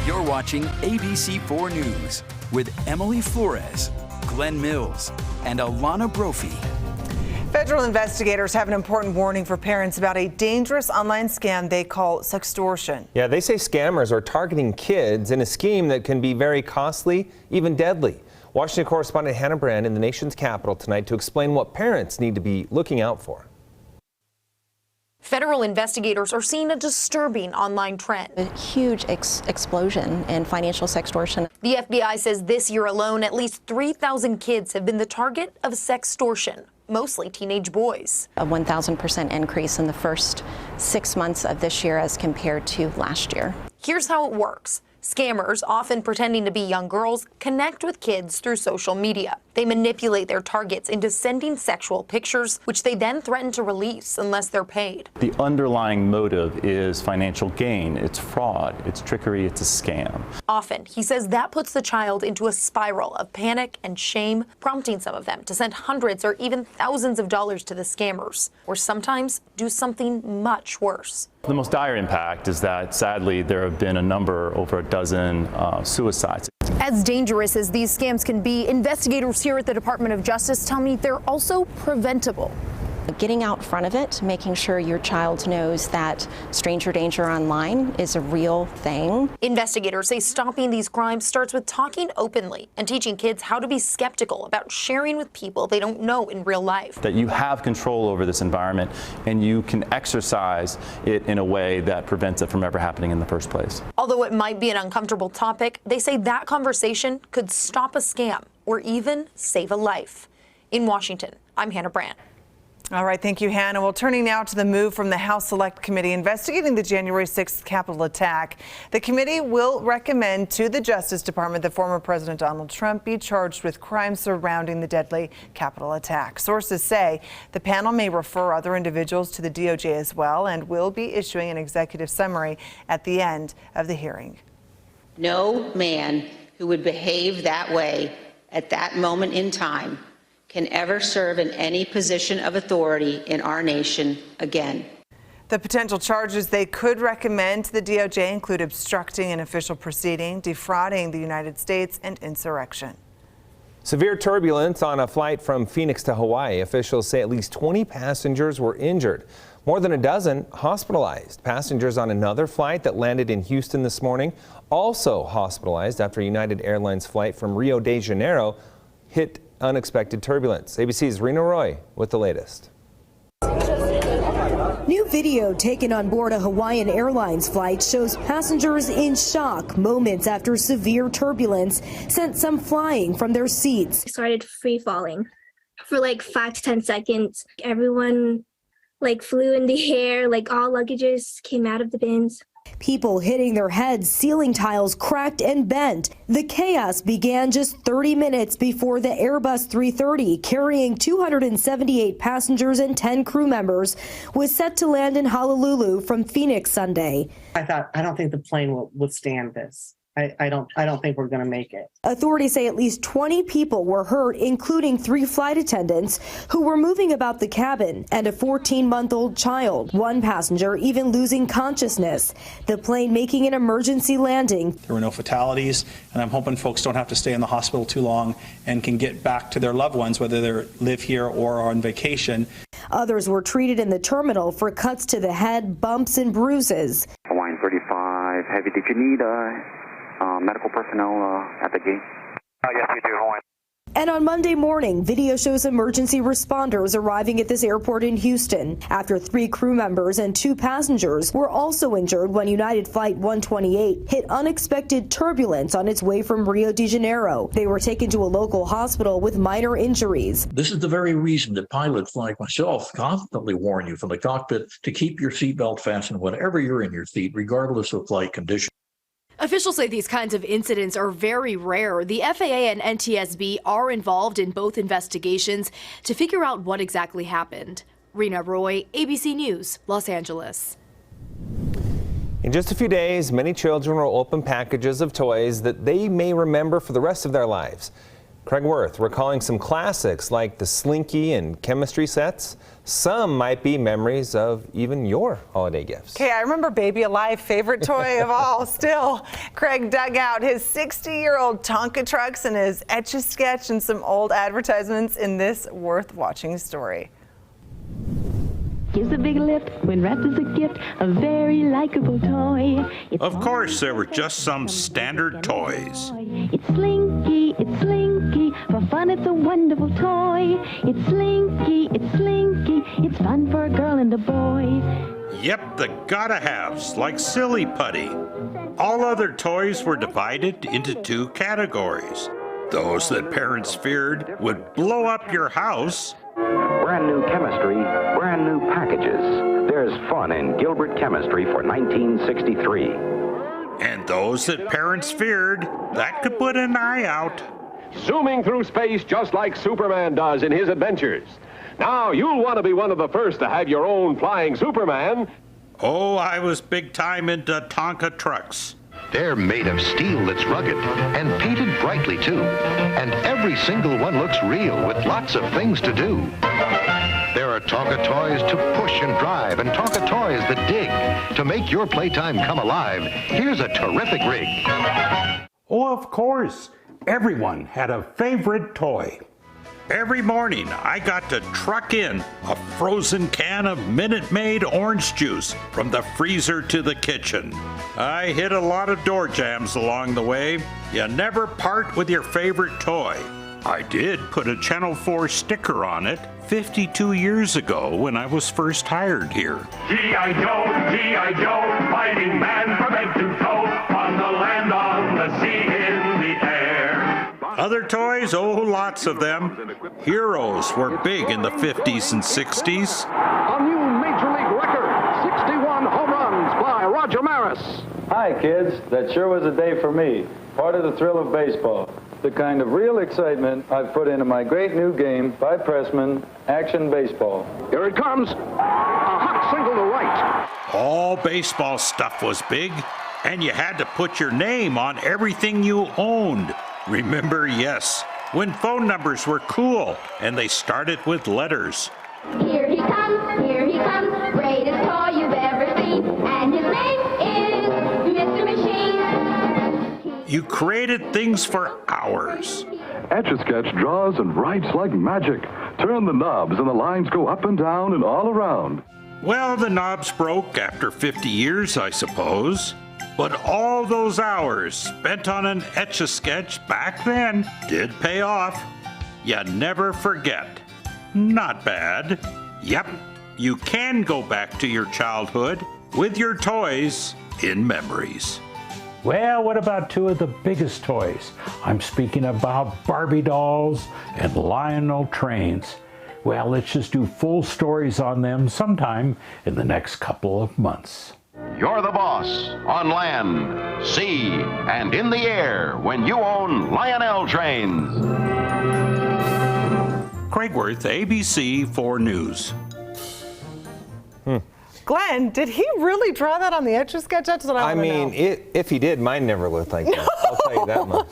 You're watching ABC4 News with Emily Flores, Glenn Mills, and Alana Brophy. Federal investigators have an important warning for parents about a dangerous online scam they call sextortion. Yeah, they say scammers are targeting kids in a scheme that can be very costly, even deadly. Washington correspondent Hannah Brand in the nation's capital tonight to explain what parents need to be looking out for. Federal investigators are seeing a disturbing online trend. A huge explosion in financial sextortion. The FBI says this year alone, at least 3,000 kids have been the target of sextortion, mostly teenage boys. A 1,000% increase in the first 6 months of this year as compared to last year. Here's how it works. Scammers, often pretending to be young girls, connect with kids through social media. They manipulate their targets into sending sexual pictures, which they then threaten to release unless they're paid. The underlying motive is financial gain. It's fraud, it's trickery, it's a scam. Often, he says that puts the child into a spiral of panic and shame, prompting some of them to send hundreds or even thousands of dollars to the scammers, or sometimes do something much worse. The most dire impact is that, sadly, there have been over a dozen suicides. As dangerous as these scams can be, investigators here at the Department of Justice tell me they're also preventable. Getting out front of it, making sure your child knows that stranger danger online is a real thing. Investigators say stopping these crimes starts with talking openly and teaching kids how to be skeptical about sharing with people they don't know in real life. That you have control over this environment and you can exercise it in a way that prevents it from ever happening in the first place. Although it might be an uncomfortable topic, they say that conversation could stop a scam or even save a life. In Washington, I'm Hannah Brand. All right, thank you, Hannah. Well, turning now to the move from the House Select Committee investigating the January 6th Capitol attack. The committee will recommend to the Justice Department that former President Donald Trump be charged with crimes surrounding the deadly Capitol attack. Sources say the panel may refer other individuals to the DOJ as well and will be issuing an executive summary at the end of the hearing. No man who would behave that way at that moment in time can ever serve in any position of authority in our nation again. The potential charges they could recommend to the DOJ include obstructing an official proceeding, defrauding the United States, and insurrection. Severe turbulence on a flight from Phoenix to Hawaii. Officials say at least 20 passengers were injured. More than a dozen hospitalized. Passengers on another flight that landed in Houston this morning also hospitalized after United Airlines flight from Rio de Janeiro hit unexpected turbulence. ABC's Rena Roy with the latest. New video taken on board a Hawaiian Airlines flight shows passengers in shock moments after severe turbulence sent some flying from their seats. I started free falling for like 5 to 10 seconds. Everyone flew in the air, all luggages came out of the bins. People hitting their heads, ceiling tiles cracked and bent. The chaos began just 30 minutes before the Airbus 330, carrying 278 passengers and 10 crew members, was set to land in Honolulu from Phoenix Sunday. I don't think the plane will withstand this. I don't think we're going to make it. Authorities say at least 20 people were hurt, including 3 flight attendants who were moving about the cabin and a 14-month-old child. One passenger even losing consciousness. The plane making an emergency landing. There were no fatalities, and I'm hoping folks don't have to stay in the hospital too long and can get back to their loved ones, whether they live here or are on vacation. Others were treated in the terminal for cuts to the head, bumps, and bruises. Hawaiian 35 Heavy, did you need medical personnel at the gate? Yes, we do, Hawaiian. And on Monday morning, video shows emergency responders arriving at this airport in Houston after 3 crew members and 2 passengers were also injured when United Flight 128 hit unexpected turbulence on its way from Rio de Janeiro. They were taken to a local hospital with minor injuries. This is the very reason that pilots like myself constantly warn you from the cockpit to keep your seatbelt fastened whenever you're in your seat, regardless of flight conditions. Officials say these kinds of incidents are very rare. The FAA and NTSB are involved in both investigations to figure out what exactly happened. Rena Roy, ABC News, Los Angeles. In just a few days, many children will open packages of toys that they may remember for the rest of their lives. Craig Wirth recalling some classics like the Slinky and chemistry sets. Some might be memories of even your holiday gifts. Okay, I remember Baby Alive, favorite toy of all still. Craig dug out his 60-year-old Tonka trucks and his Etch-a-Sketch and some old advertisements in this worth watching story. Gives a big lift when wrapped as a gift, a very likable toy. Of course, there were just some standard toys. It's Slinky, for fun it's a wonderful toy. It's Slinky, it's fun for a girl and a boy. Yep, the gotta-haves, like Silly Putty. All other toys were divided into two categories. Those that parents feared would blow up your house. Brand new chemistry, brand new packages. There's fun in Gilbert Chemistry for 1963. And those that parents feared, that could put an eye out. Zooming through space just like Superman does in his adventures. Now you'll want to be one of the first to have your own flying Superman. Oh, I was big time into Tonka trucks. They're made of steel that's rugged and painted brightly, too. And every single one looks real with lots of things to do. There are Tonka toys to push and drive and Tonka toys that dig. To make your playtime come alive, here's a terrific rig. Oh, of course. Everyone had a favorite toy. Every morning, I got to truck in a frozen can of Minute Maid orange juice from the freezer to the kitchen. I hit a lot of door jams along the way. You never part with your favorite toy. I did put a Channel 4 sticker on it 52 years ago when I was first hired here. G.I. Joe, fighting man from head to toe, on the land, on the sea, in the air. Other toys, oh, lots of them. Heroes were big in the 50s and 60s. A new Major League record, 61 home runs by Roger Maris. Hi, kids. That sure was a day for me. Part of the thrill of baseball. The kind of real excitement I've put into my great new game by Pressman, Action Baseball. Here it comes. A hot single to right. All baseball stuff was big, and you had to put your name on everything you owned. Remember, yes, when phone numbers were cool, and they started with letters. Here he comes, greatest toy you've ever seen, and his name is Mr. Machine. You created things for hours. Etch-a-Sketch draws and writes like magic. Turn the knobs and the lines go up and down and all around. Well, the knobs broke after 50 years, I suppose. But all those hours spent on an Etch-a-Sketch back then did pay off. You never forget. Not bad. Yep, you can go back to your childhood with your toys in memories. Well, what about two of the biggest toys? I'm speaking about Barbie dolls and Lionel trains. Well, let's just do full stories on them sometime in the next couple of months. You're the boss on land, sea, and in the air when you own Lionel trains. Craig Wirth, ABC 4 News. Glenn, did he really draw that on the Etch-a-Sketch? That's what I want to know. If he did, mine never looked like that. I'll tell you that much.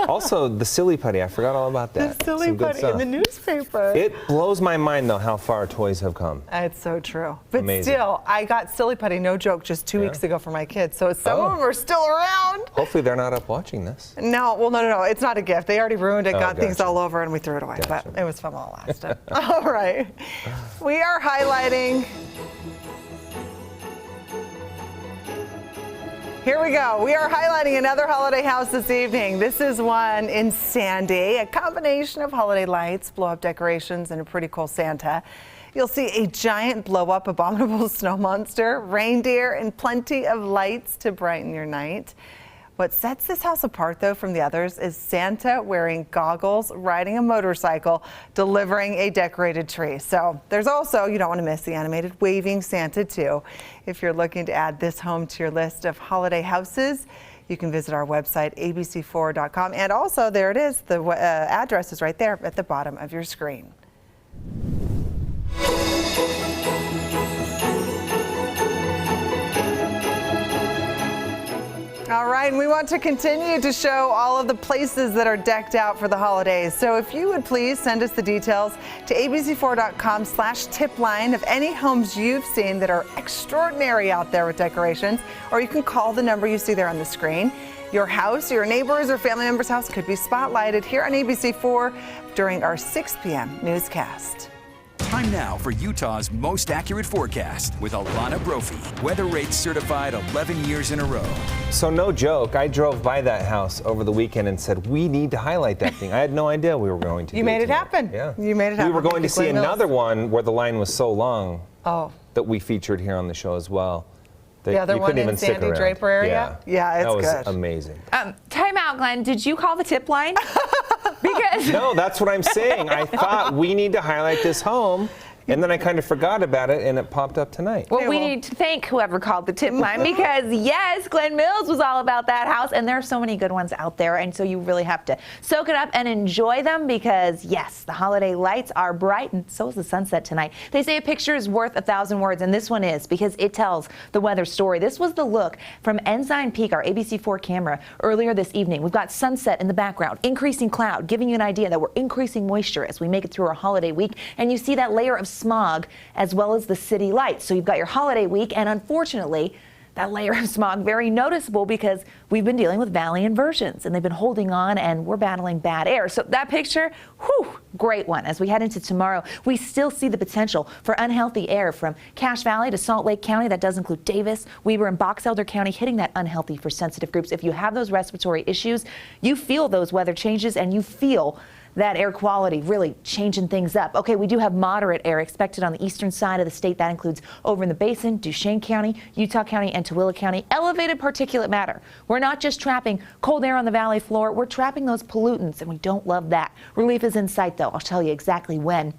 Also, the Silly Putty, I forgot all about that. The Silly Putty in the newspaper. It blows my mind, though, how far toys have come. It's so true. But Amazing. Still, I got Silly Putty, no joke, just 2 weeks ago for my kids. So some of them are still around. Hopefully they're not up watching this. No, well, no. It's not a gift. They already ruined it, got things gotcha. all over, and we threw it away. But it was fun while it lasted. All right. We are highlighting... Here we go. We are highlighting another holiday house this evening. This is one in Sandy, a combination of holiday lights, blow-up decorations, and a pretty cool Santa. You'll see a giant blow-up abominable snow monster, reindeer, and plenty of lights to brighten your night. What sets this house apart, though, from the others is Santa wearing goggles, riding a motorcycle, delivering a decorated tree. So there's also, you don't want to miss the animated waving Santa, too. If you're looking to add this home to your list of holiday houses, you can visit our website, abc4.com. And also, there it is. The address is right there at the bottom of your screen. All right, and we want to continue to show all of the places that are decked out for the holidays. So if you would please send us the details to abc4.com/tipline of any homes you've seen that are extraordinary out there with decorations, or you can call the number you see there on the screen. Your house, your neighbors, or family member's house could be spotlighted here on ABC4 during our 6 p.m. newscast. Time now for Utah's most accurate forecast with Alana Brophy. Weather rates certified 11 years in a row. So no joke, I drove by that house over the weekend and said, we need to highlight that thing. I had no idea we were going to You made it happen. Yeah. You made it happen. We were going to see another one where the line was so long that we featured here on the show as well. The other you one couldn't in even stick Sandy around. Draper area? Yeah, it's that was good. Amazing. Time out, Glenn. Did you call the tip line? Because No, that's what I'm saying. I thought we need to highlight this home. And then I kind of forgot about it, and it popped up tonight. Well, we need to thank whoever called the tip line because, yes, Glenn Mills was all about that house, and there are so many good ones out there, and so you really have to soak it up and enjoy them because, yes, the holiday lights are bright, and so is the sunset tonight. They say a picture is worth 1,000 words, and this one is because it tells the weather story. This was the look from Ensign Peak, our ABC4 camera, earlier this evening. We've got sunset in the background, increasing cloud, giving you an idea that we're increasing moisture as we make it through our holiday week, and you see that layer of smog as well as the city lights. So you've got your holiday week, and unfortunately, that layer of smog very noticeable because we've been dealing with valley inversions and they've been holding on and we're battling bad air. So that picture, whew, great one. As we head into tomorrow, we still see the potential for unhealthy air from Cache Valley to Salt Lake County. That does include Davis, Weber, and Box Elder County, hitting that unhealthy for sensitive groups. If you have those respiratory issues, you feel those weather changes and you feel that air quality really changing things up. Okay, we do have moderate air expected on the eastern side of the state. That includes over in the Basin, Duchesne County, Utah County, and Tooele County. Elevated particulate matter. We're not just trapping cold air on the valley floor, we're trapping those pollutants, and we don't love that. Relief is in sight, though. I'll tell you exactly when.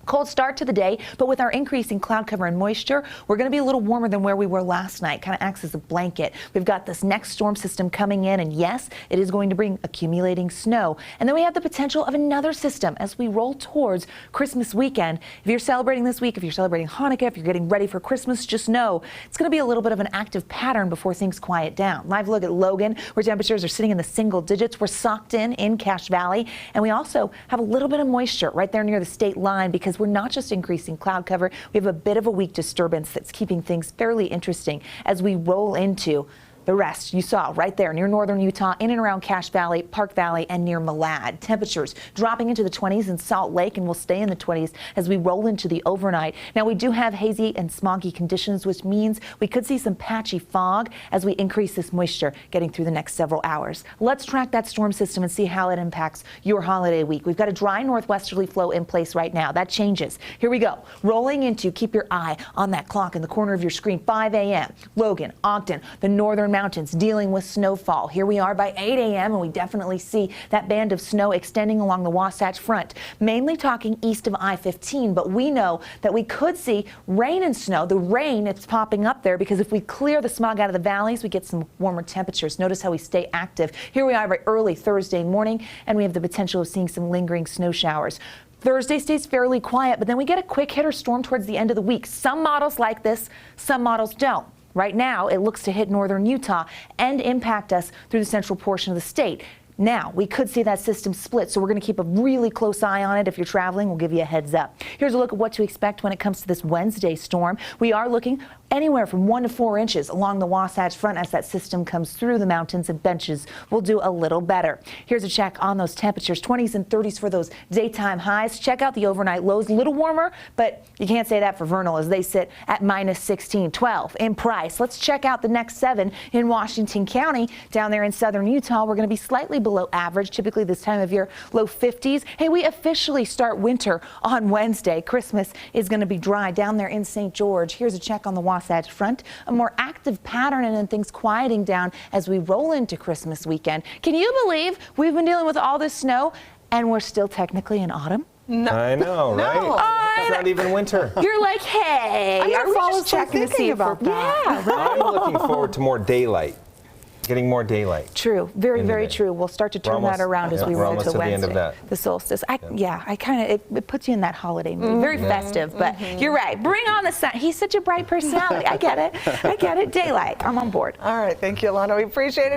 Cold start to the day, but with our increasing cloud cover and moisture, we're going to be a little warmer than where we were last night. Kind of acts as a blanket. We've got this next storm system coming in, and yes, it is going to bring accumulating snow. And then we have the potential of another system as we roll towards Christmas weekend. If you're celebrating this week, if you're celebrating Hanukkah, if you're getting ready for Christmas, just know it's going to be a little bit of an active pattern before things quiet down. Live look at Logan, where temperatures are sitting in the single digits. We're socked in Cache Valley, and we also have a little bit of moisture right there near the state line because we're not just increasing cloud cover. We have a bit of a weak disturbance that's keeping things fairly interesting as we roll into the rest. You saw right there near northern Utah, in and around Cache Valley, Park Valley, and near Malad. Temperatures dropping into the 20s in Salt Lake, and will stay in the 20s as we roll into the overnight. Now, we do have hazy and smoggy conditions, which means we could see some patchy fog as we increase this moisture getting through the next several hours. Let's track that storm system and see how it impacts your holiday week. We've got a dry northwesterly flow in place right now. That changes. Here we go. Rolling into, keep your eye on that clock in the corner of your screen, 5 a.m. Logan, Ogden, the northern mountains dealing with snowfall. Here we are by 8 a.m. and we definitely see that band of snow extending along the Wasatch Front, mainly talking east of I-15, but we know that we could see rain and snow. The rain, it's popping up there because if we clear the smog out of the valleys, we get some warmer temperatures. Notice how we stay active. Here we are by early Thursday morning, and we have the potential of seeing some lingering snow showers. Thursday stays fairly quiet, but then we get a quick hitter storm towards the end of the week. Some models like this, some models don't. Right now, it looks to hit northern Utah and impact us through the central portion of the state. Now, we could see that system split, so we're going to keep a really close eye on it. If you're traveling, we'll give you a heads up. Here's a look at what to expect when it comes to this Wednesday storm. We are looking anywhere from 1 to 4 inches along the Wasatch Front as that system comes through the mountains, and benches will do a little better. Here's a check on those temperatures, 20s and 30s for those daytime highs. Check out the overnight lows, a little warmer, but you can't say that for Vernal as they sit at -16, 12 in Price. Let's check out the next 7 in Washington County. Down there in southern Utah, we're going to be slightly below average, typically this time of year, low 50s. Hey, we officially start winter on Wednesday. Christmas is going to be dry down there in St. George. Here's a check on the Wasatch Front, a more active pattern, and then things quieting down as we roll into Christmas weekend. Can you believe we've been dealing with all this snow and we're still technically in autumn? No. I know, right? It's not even winter. You're like, hey, I'm just checking to see about that. Yeah, right. I'm looking forward to more daylight. Getting more daylight. True, very true. We'll start to turn that around as we roll into Wednesday. The end of that. The solstice. I kind of, it puts you in that holiday mood. Very festive, but you're right. Bring on the sun. He's such a bright personality. I get it. Daylight. I'm on board. All right, thank you, Alana. We appreciate it.